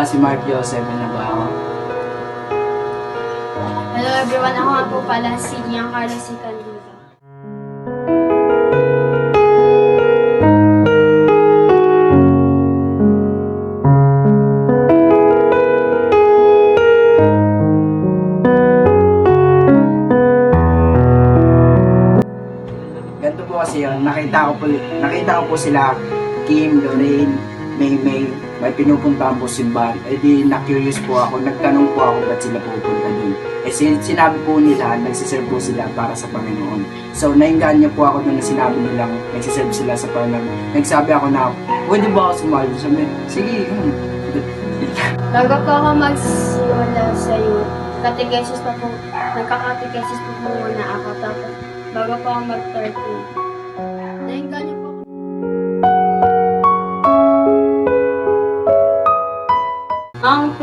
si Mark Joseph Nabaho. Hello everyone, ako nga po pala si Giancarlo C. Candido. Ganito po kasi yun, nakita ko po sila, Kim, Lorraine, May, may pinupuntahan po simbahan. Eh di na-curious po ako, nagtanong po ako ba't sila pupunta dun. Eh sinabi po nila, nagsiserve po sila para sa Panginoon. So nainggan niya po ako nung sinabi nilang nagsiserve sila sa Panginoon. Nagsabi ako na, pwede ba ako sumali? Sabi, sige. Bago po ako magsimula sa iyo, catechesis pa po, nagka-catechesis po muna ako. Tapos bago po ako mag-13. Nainggan niyo po. Ang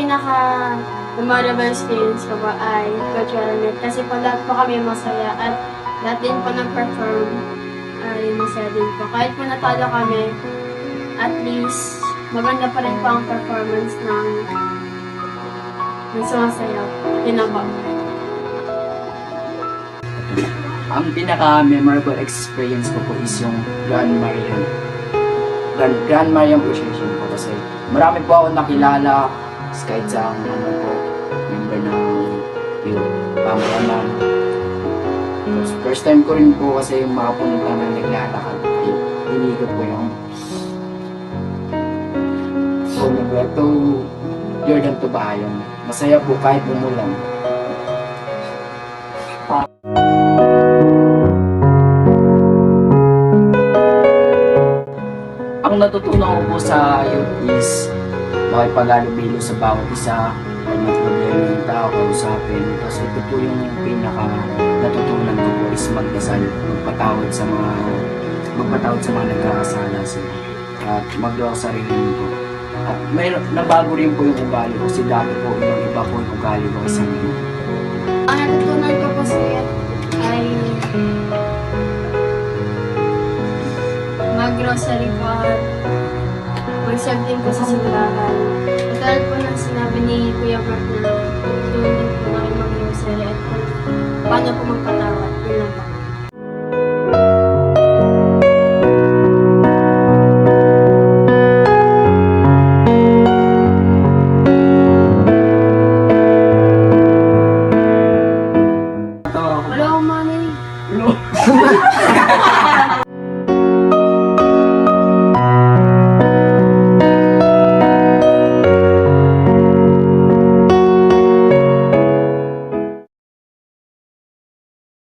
memorable experience ko ba ay cultural night kasi po lahat po kami masaya at lahat din po nag-perform ay masaya din po. Kahit po natalo kami, at least maganda pa rin po ang performance ng sumasayaw. Yun po. Ang pinaka-memorable experience ko po is yung Grand Marian Procession po kasi marami po ako nakilala kahit sa po, member ng yung pamayanan. First time ko rin po kasi makapunta na naglalakad. Inigot po yung to Jordan to Bahayon. Masaya po kahit umulan. Ang natutunan ko po sa youth is makipag-alubilo sa bawat isa, kung may problema yung tao, kausapin. Tapos ito po yung pinaka natutunan ko po is magdasal, magpatawad sa mga nagkakasala sila at magawa sa sarili po. At may nabago rin po yung ugali ko, kasi dati po ibang iba po yung ugali ko sa ngayon. Ang natutunan ko po sa iyo ay mag-grocery po at mag-serve din po sa simbahan. Katulad po ng sinabi ni Kuya Mark na tulungan din po namin mag-grocery at paano po magpatawad. Yun lang po. Tawa ako. Wala akong money. Hello.